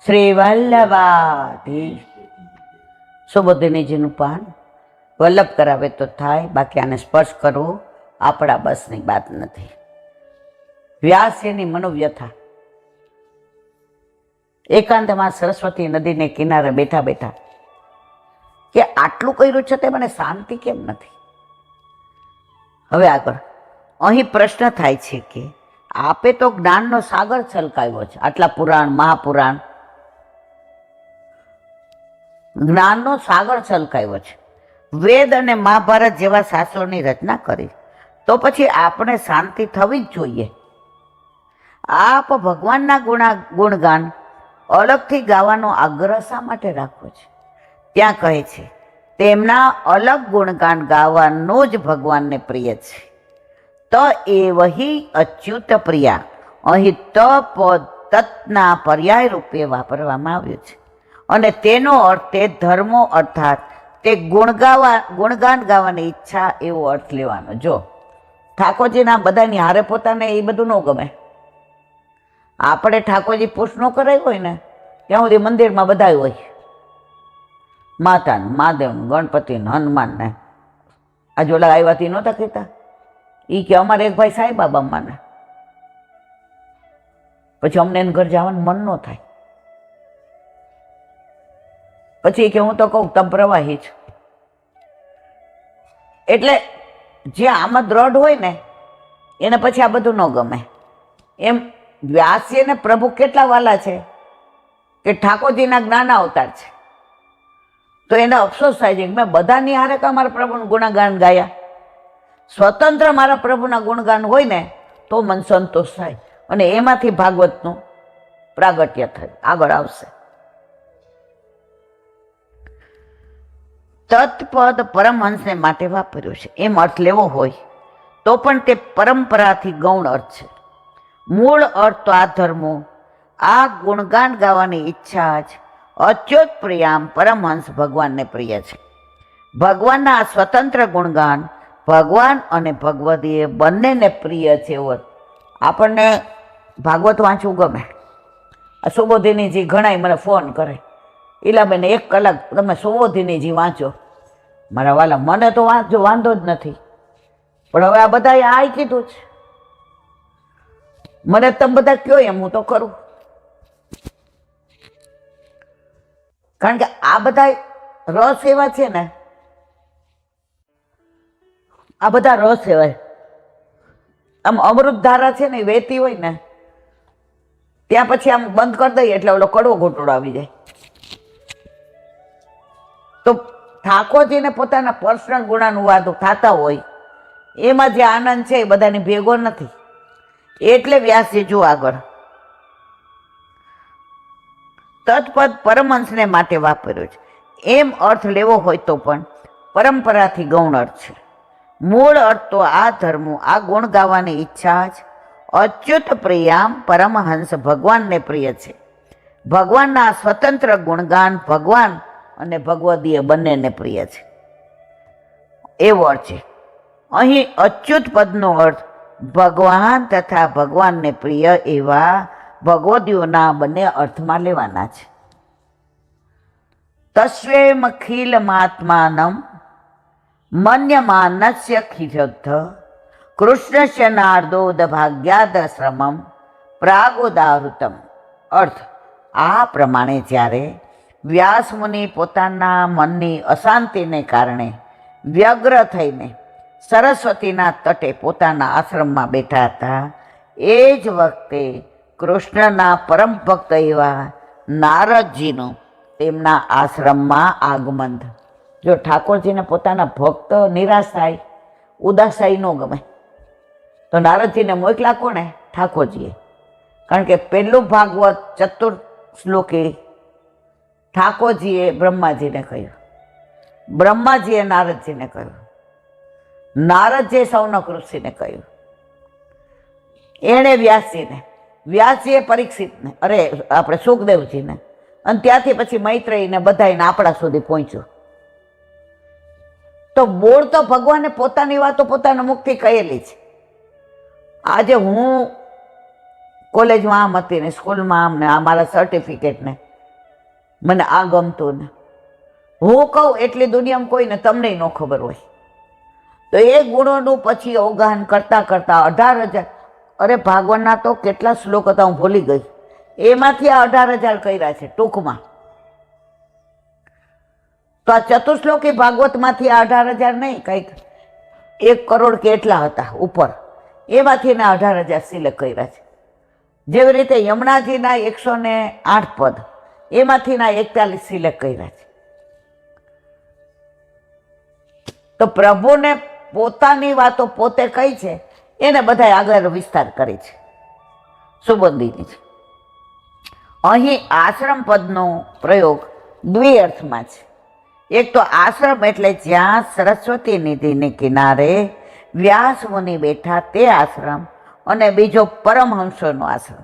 શ્રી વલ્લભાધીશ. સુબોધિનીજીનું પાન વલ્લભ કરાવે તો થાય, બાકી આને સ્પર્શ કરવો આપણા બસની વાત નથી. વ્યાસજીની મનોવ્યથા. એકાંતમાં સરસ્વતી નદીને કિનારે બેઠા બેઠા કે આટલું કર્યું છે તે મને શાંતિ કેમ નથી. હવે આગળ અહીં પ્રશ્ન થાય છે કે આપે તો જ્ઞાનનો સાગર છલકાવ્યો છે. આટલા પુરાણ, મહાપુરાણ, જ્ઞાનનો સાગર છલકાવ્યો છે. વેદ અને મહાભારત જેવા શાસ્ત્રોની રચના કરી, તો પછી આપણે શાંતિ થવી જ જોઈએ. આપ ભગવાનના ગુણગાન અલગથી ગાવાનો આગ્રહ શા માટે રાખવો છે? ત્યાં કહે છે તેમના અલગ ગુણગાન ગાવાનું જ ભગવાનને પ્રિય છે. ત એ વહી અચ્યુત પ્રિયા. અહીં ત પદ તત્ના પર્યાય રૂપે વાપરવામાં આવ્યું છે અને તેનો અર્થ તે ધર્મો અર્થાત તે ગુણગાન ગાવાની ઈચ્છા એવો અર્થ લેવાનો. જો ઠાકોરજીના બધાની હારે પોતાને એ બધું ન ગમે. આપણે ઠાકોરજી પુષ્ટ ન કરાયું હોય ને ત્યાં સુધી મંદિરમાં બધા હોય, માતાને, મહાદેવને, ગણપતિને, હનુમાનને. આ જોડા આવ્યાથી નહોતા કહેતા એ કે અમારે એક ભાઈ સાંઈ બાબા માને, પછી અમને એને ઘર જવાનું મન ન થાય. પછી કે હું તો કહું તમ પ્રવાહી છું. એટલે જે આમાં દ્રઢ હોય ને એને પછી આ બધું ન ગમે. એમ વ્યાસજીને પ્રભુ કેટલા વાલા છે કે ઠાકોરજીના જ્ઞાન અવતાર છે, તો એને અફસોસ થાય છે કે મેં બધાની હારે કે મારા પ્રભુનું ગુણગાન ગાયા. સ્વતંત્ર મારા પ્રભુના ગુણગાન હોય ને તો મન સંતોષ થાય અને એમાંથી ભાગવતનું પ્રાગટ્ય થાય, આગળ આવશે. તત્પદ પરમહંસને માટે વાપર્યું છે. એમ અર્થ લેવો હોય તો પણ તે પરંપરાથી ગૌણ અર્થ છે. મૂળ અર્થ તો આ ધર્મો, આ ગુણગાન ગાવાની ઈચ્છા જ અચ્યુત પ્રિયામ પરમહંસ ભગવાનને પ્રિય છે. ભગવાનના આ સ્વતંત્ર ગુણગાન ભગવાન અને ભગવતીએ બંનેને પ્રિય છે. આપણને ભાગવત વાંચવું ગમે. આ સુબોધિનીજી ઘણાય મને ફોન કરે, ઈલાબેન 1 કલાક તમે સુબોધિનીજી વાંચો. મારા વાલા મને તો વાંચજો, વાંધો જ નથી, પણ હવે આ બધાએ આ કીધું છે, મને તમે બધા કયો એમ હું તો કરું. કારણ કે આ બધા રસ એવા છે ને, આ બધા રસ એવા આમ અમૃત ધારા છે ને એ વહેતી હોય ને ત્યાં પછી આમ બંધ કરી દઈએ એટલે ઓલો કડવો ઘોટોડો આવી જાય. તો ઠાકોરજીને પોતાના પર્સનલ ગુણાનુવાદો થતા હોય એમાં જે આનંદ છે એ બધાને ભેગો નથી. એટલે વ્યાસજી જો આગળ તત્પદ પરમહંસને માટે વાપર્યો છે. એમ અર્થ લેવો હોય તો પણ પરંપરાથી ગૌણ અર્થ છે. મૂળ અર્થ તો આ ધર્મો, આ ગુણ ગાવાની ઈચ્છા જ અચ્યુત પ્રિયામ પરમહંસ ભગવાનને પ્રિય છે. ભગવાનના સ્વતંત્ર ગુણગાન ભગવાન અને ભગવદીય બંનેને પ્રિય છે, એવો અર્થ છે. અહીં અચ્યુત પદનો અર્થ ભગવાન તથા ભગવાનને પ્રિય એવા ભગવદીઓના બંને અર્થમાં લેવાના છે. તસ્વેમખિલ મહાત્માનમ મન્યમાનસ્ય ખિજ્ધ કૃષ્ણસ્ય નારદોદ ભાગ્યાદશ્રમમ પ્રાગોદાહૃતમ. અર્થ આ પ્રમાણે જ્યારે વ્યાસ મુનિ પોતાના મનની અશાંતિને કારણે વ્યગ્ર થઈને સરસ્વતીના તટે પોતાના આશ્રમમાં બેઠા હતા, એ જ વખતે કૃષ્ણના પરમ ભક્ત એવા નારદજીનું તેમના આશ્રમમાં આગમન. જો ઠાકોરજીને પોતાના ભક્ત નિરાશ થાય, ઉદાસ થાય ન ગમે, તો નારદજીને મોકલા કોને? ઠાકોરજીએ. કારણ કે પહેલું ભાગવત ચતુર્થ શ્લોકે ઠાકોરજીએ બ્રહ્માજીને કહ્યું, બ્રહ્માજીએ નારદજીને કહ્યું, નારદજીએ સૌનક ઋષિને કહ્યું, એણે વ્યાસજીને, વ્યાસજીએ પરીક્ષિતને, અરે આપણે સુખદેવજીને, અને ત્યાંથી પછી મૈત્રેયીને બધાને આપણા સુધી પહોંચ્યું. તો બોલ તો ભગવાને પોતાની વાતો પોતાના મુખથી કહેલી છે. આજે હું કોલેજમાં આમ હતી ને સ્કૂલમાં આમ ને આ મારા સર્ટિફિકેટને મને આ ગમતું ને, હું કહું એટલી દુનિયામાં કોઈને તમને ન ખબર હોય. તો એ ગુણોનું પછી અવગાહન કરતાં કરતાં 18,000, અરે ભાગવતના તો કેટલા શ્લોક હતા હું ભૂલી ગઈ, એમાંથી આ 18,000 કર્યા છે ટૂંકમાં. તો આ ચતુશ્લોકી ભાગવતમાંથી આ 18,000 નહીં, કંઈક 1 કરોડ કે એટલા હતા ઉપર, એમાંથી એને 18,000 સિલેક્ટ કર્યા છે. જેવી રીતે યમુનાજીના 108 પદ, એમાંથી 41 સિલેક્ટ કર્યા છે. તો પ્રભુને પોતાની વાતો પોતે કહી છે, એને બધા આગળ વિસ્તાર કરી છે, સુબંધીની છે. અહીં આશ્રમ પદનો પ્રયોગ દ્વિઅર્થમાં છે. એક તો આશ્રમ એટલે જ્યાં સરસ્વતી નદીને કિનારે વ્યાસ મુનિ બેઠા તે આશ્રમ, અને બીજો પરમહંસોનો આશ્રમ.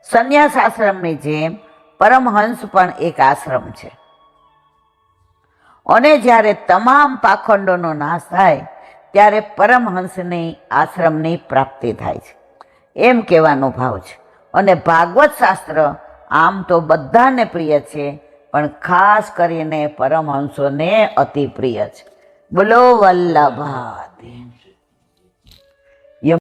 સંન્યાસ આશ્રમની જેમ પરમહંસ પણ એક આશ્રમ છે. અને જ્યારે તમામ પાખંડોનો નાશ થાય ત્યારે પરમહંસની આશ્રમની પ્રાપ્તિ થાય છે, એમ કહેવાનો ભાવ છે. અને ભાગવત શાસ્ત્ર આમ તો બધાને પ્રિય છે, પણ ખાસ કરીને પરમહંસોને અતિ પ્રિય છે. બોલો વલ્લભાદેવ.